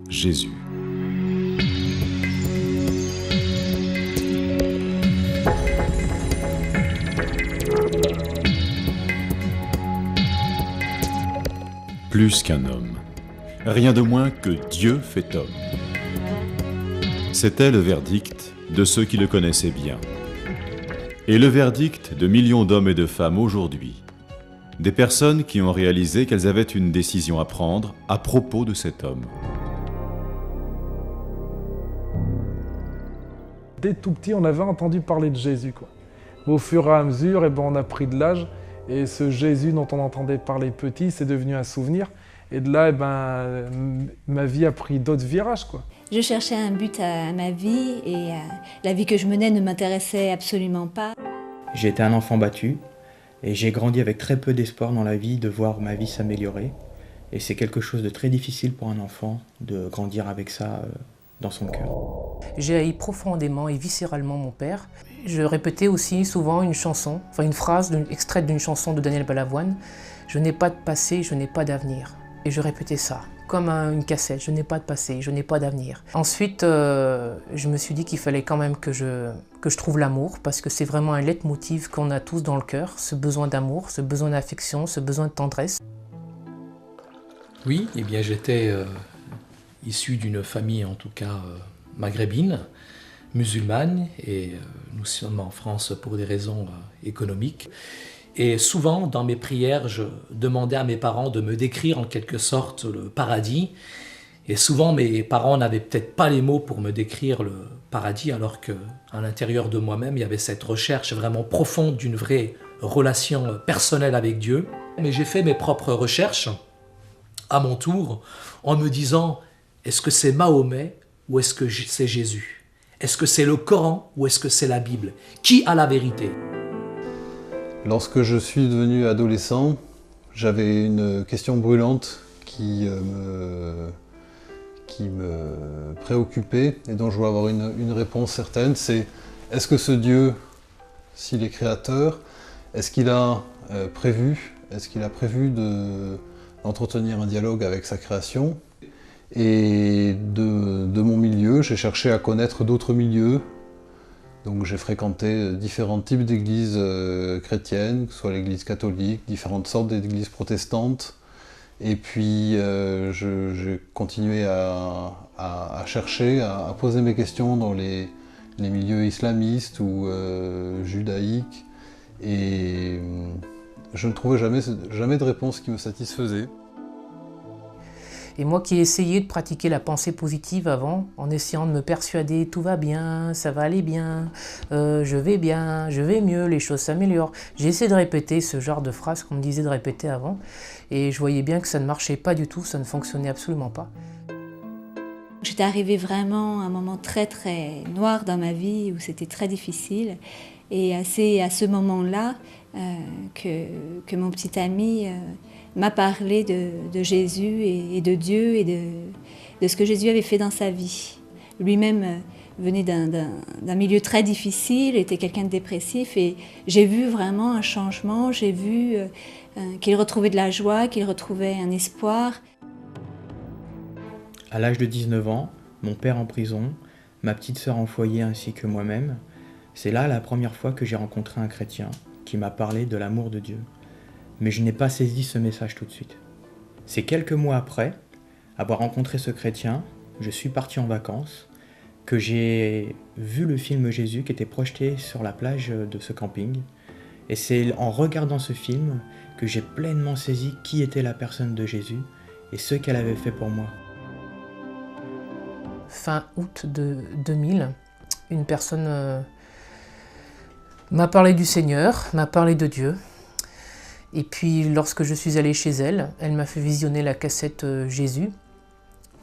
Jésus. Plus qu'un homme, rien de moins que Dieu fait homme. C'était le verdict de ceux qui le connaissaient bien. Et le verdict de millions d'hommes et de femmes aujourd'hui. Des personnes qui ont réalisé qu'elles avaient une décision à prendre à propos de cet homme. Dès tout petit, on avait entendu parler de Jésus, quoi. Au fur et à mesure, on a pris de l'âge. Et ce Jésus dont on entendait parler petit, c'est devenu un souvenir. Et de là, ma vie a pris d'autres virages, quoi. Je cherchais un but à ma vie et la vie que je menais ne m'intéressait absolument pas. J'ai été un enfant battu et j'ai grandi avec très peu d'espoir dans la vie de voir ma vie s'améliorer. Et c'est quelque chose de très difficile pour un enfant de grandir avec ça dans son cœur. J'ai haï profondément et viscéralement mon père. Je répétais aussi souvent une chanson, une phrase extraite d'une chanson de Daniel Balavoine. « Je n'ai pas de passé, je n'ai pas d'avenir ». Et je répétais ça, comme une cassette. « Je n'ai pas de passé, je n'ai pas d'avenir ». Ensuite, je me suis dit qu'il fallait quand même que je trouve l'amour, parce que c'est vraiment un leitmotiv qu'on a tous dans le cœur, ce besoin d'amour, ce besoin d'affection, ce besoin de tendresse. Oui, j'étais issu d'une famille en tout cas maghrébine, musulmane, et nous sommes en France pour des raisons économiques. Et souvent, dans mes prières, je demandais à mes parents de me décrire en quelque sorte le paradis. Et souvent, mes parents n'avaient peut-être pas les mots pour me décrire le paradis, alors qu'à l'intérieur de moi-même, il y avait cette recherche vraiment profonde d'une vraie relation personnelle avec Dieu. Mais j'ai fait mes propres recherches, à mon tour, en me disant, est-ce que c'est Mahomet ou est-ce que c'est Jésus? Est-ce que c'est le Coran ou est-ce que c'est la Bible? Qui a la vérité? Lorsque je suis devenu adolescent, j'avais une question brûlante qui me préoccupait et dont je voulais avoir une réponse certaine. C'est, est-ce que ce Dieu, s'il est créateur, est-ce qu'il a prévu d'entretenir un dialogue avec sa création? Et de mon milieu, j'ai cherché à connaître d'autres milieux. Donc j'ai fréquenté différents types d'églises chrétiennes, que ce soit l'église catholique, différentes sortes d'églises protestantes. Et puis j'ai continué à chercher, à poser mes questions dans les milieux islamistes ou judaïques. Et je ne trouvais jamais de réponse qui me satisfaisait. Et moi qui ai essayé de pratiquer la pensée positive avant, en essayant de me persuader « tout va bien, ça va aller bien, je vais bien, je vais mieux, les choses s'améliorent ». J'ai essayé de répéter ce genre de phrases qu'on me disait de répéter avant, et je voyais bien que ça ne marchait pas du tout, ça ne fonctionnait absolument pas. J'étais arrivée vraiment à un moment très très noir dans ma vie, où c'était très difficile. Et c'est à ce moment-là que mon petit ami m'a parlé de Jésus et de Dieu et de ce que Jésus avait fait dans sa vie. Lui-même venait d'un milieu très difficile, était quelqu'un de dépressif, et j'ai vu vraiment un changement, j'ai vu qu'il retrouvait de la joie, qu'il retrouvait un espoir. À l'âge de 19 ans, mon père en prison, ma petite sœur en foyer ainsi que moi-même, c'est là la première fois que j'ai rencontré un chrétien qui m'a parlé de l'amour de Dieu. Mais je n'ai pas saisi ce message tout de suite. C'est quelques mois après avoir rencontré ce chrétien, je suis parti en vacances, que j'ai vu le film Jésus qui était projeté sur la plage de ce camping. Et c'est en regardant ce film que j'ai pleinement saisi qui était la personne de Jésus et ce qu'elle avait fait pour moi. Fin août de 2000, une personne m'a parlé du Seigneur, m'a parlé de Dieu. Et puis, lorsque je suis allé chez elle, elle m'a fait visionner la cassette Jésus.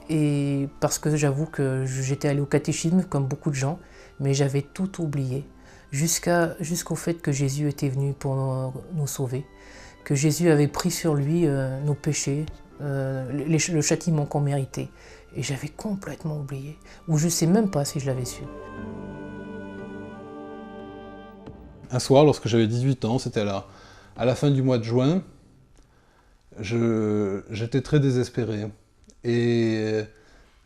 Et parce que j'avoue que j'étais allé au catéchisme, comme beaucoup de gens, mais j'avais tout oublié, jusqu'au fait que Jésus était venu pour nous sauver, que Jésus avait pris sur lui nos péchés, le châtiment qu'on méritait. Et j'avais complètement oublié, ou je ne sais même pas si je l'avais su. Un soir, lorsque j'avais 18 ans, c'était à la fin du mois de juin, j'étais très désespéré. Et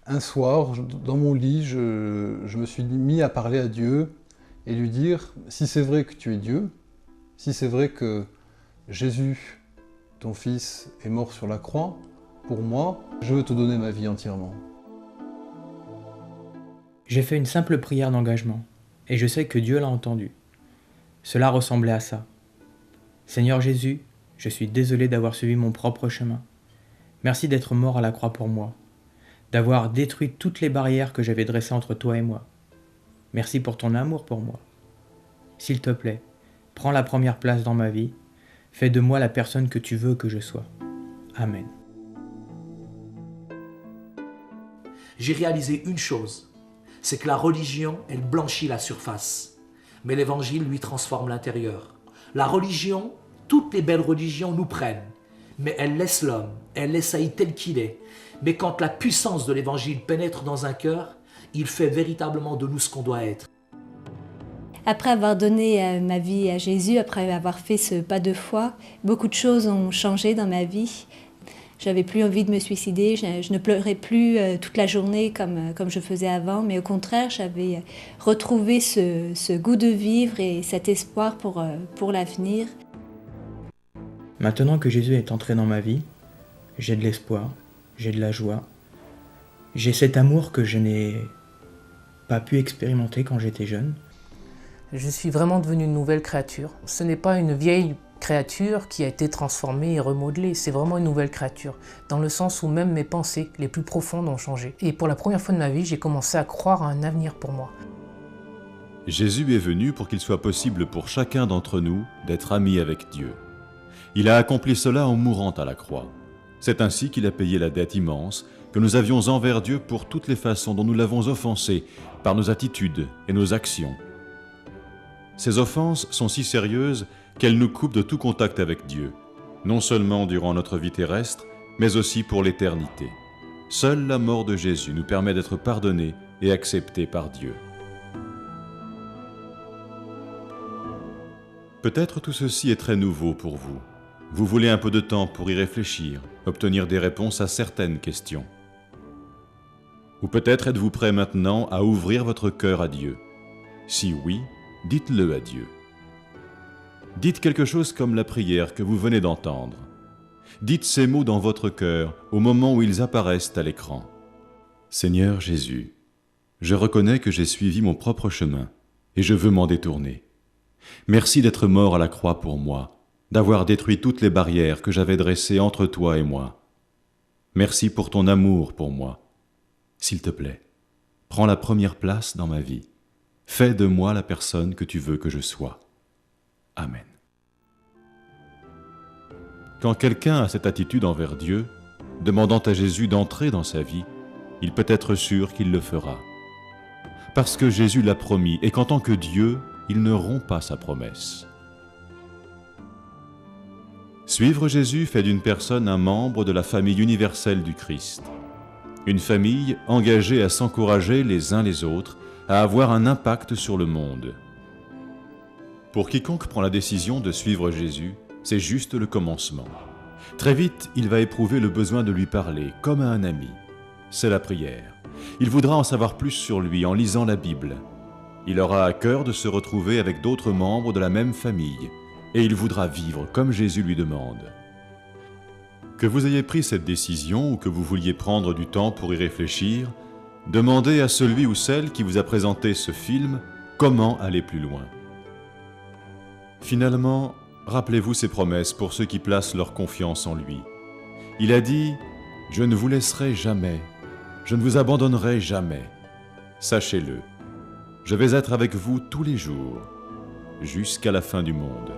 Un soir, dans mon lit, je me suis mis à parler à Dieu et lui dire, si c'est vrai que tu es Dieu, si c'est vrai que Jésus, ton Fils, est mort sur la croix, pour moi, je veux te donner ma vie entièrement. J'ai fait une simple prière d'engagement, et je sais que Dieu l'a entendue. Cela ressemblait à ça. Seigneur Jésus, je suis désolé d'avoir suivi mon propre chemin. Merci d'être mort à la croix pour moi, d'avoir détruit toutes les barrières que j'avais dressées entre toi et moi. Merci pour ton amour pour moi. S'il te plaît, prends la première place dans ma vie, fais de moi la personne que tu veux que je sois. Amen. J'ai réalisé une chose, c'est que la religion, elle blanchit la surface, mais l'évangile lui transforme l'intérieur. La religion, toutes les belles religions nous prennent, mais elles laissent l'homme, elles l'essayent tel qu'il est. Mais quand la puissance de l'évangile pénètre dans un cœur, il fait véritablement de nous ce qu'on doit être. Après avoir donné ma vie à Jésus, après avoir fait ce pas de foi, beaucoup de choses ont changé dans ma vie. J'avais plus envie de me suicider, je ne pleurais plus toute la journée comme je faisais avant, mais au contraire, j'avais retrouvé ce goût de vivre et cet espoir pour l'avenir. Maintenant que Jésus est entré dans ma vie, j'ai de l'espoir, j'ai de la joie, j'ai cet amour que je n'ai pas pu expérimenter quand j'étais jeune. Je suis vraiment devenu une nouvelle créature. Ce n'est pas une vieille créature qui a été transformée et remodelée, c'est vraiment une nouvelle créature, dans le sens où même mes pensées les plus profondes ont changé. Et pour la première fois de ma vie, j'ai commencé à croire à un avenir pour moi. Jésus est venu pour qu'il soit possible pour chacun d'entre nous d'être ami avec Dieu. Il a accompli cela en mourant à la croix. C'est ainsi qu'il a payé la dette immense que nous avions envers Dieu pour toutes les façons dont nous l'avons offensé par nos attitudes et nos actions. Ces offenses sont si sérieuses qu'elles nous coupent de tout contact avec Dieu, non seulement durant notre vie terrestre, mais aussi pour l'éternité. Seule la mort de Jésus nous permet d'être pardonnés et acceptés par Dieu. Peut-être tout ceci est très nouveau pour vous. Vous voulez un peu de temps pour y réfléchir, obtenir des réponses à certaines questions. Ou peut-être êtes-vous prêt maintenant à ouvrir votre cœur à Dieu. Si oui, dites-le à Dieu. Dites quelque chose comme la prière que vous venez d'entendre. Dites ces mots dans votre cœur au moment où ils apparaissent à l'écran. Seigneur Jésus, je reconnais que j'ai suivi mon propre chemin et je veux m'en détourner. Merci d'être mort à la croix pour moi, d'avoir détruit toutes les barrières que j'avais dressées entre toi et moi. Merci pour ton amour pour moi. S'il te plaît, prends la première place dans ma vie. Fais de moi la personne que tu veux que je sois. Amen. Quand quelqu'un a cette attitude envers Dieu, demandant à Jésus d'entrer dans sa vie, il peut être sûr qu'il le fera. Parce que Jésus l'a promis et qu'en tant que Dieu, il ne rompt pas sa promesse. Suivre Jésus fait d'une personne un membre de la famille universelle du Christ. Une famille engagée à s'encourager les uns les autres, à avoir un impact sur le monde. Pour quiconque prend la décision de suivre Jésus, c'est juste le commencement. Très vite, il va éprouver le besoin de lui parler, comme à un ami. C'est la prière. Il voudra en savoir plus sur lui en lisant la Bible. Il aura à cœur de se retrouver avec d'autres membres de la même famille, et il voudra vivre comme Jésus lui demande. Que vous ayez pris cette décision ou que vous vouliez prendre du temps pour y réfléchir, demandez à celui ou celle qui vous a présenté ce film comment aller plus loin. Finalement, rappelez-vous ses promesses pour ceux qui placent leur confiance en lui. Il a dit « Je ne vous laisserai jamais, je ne vous abandonnerai jamais. Sachez-le, je vais être avec vous tous les jours, jusqu'à la fin du monde. »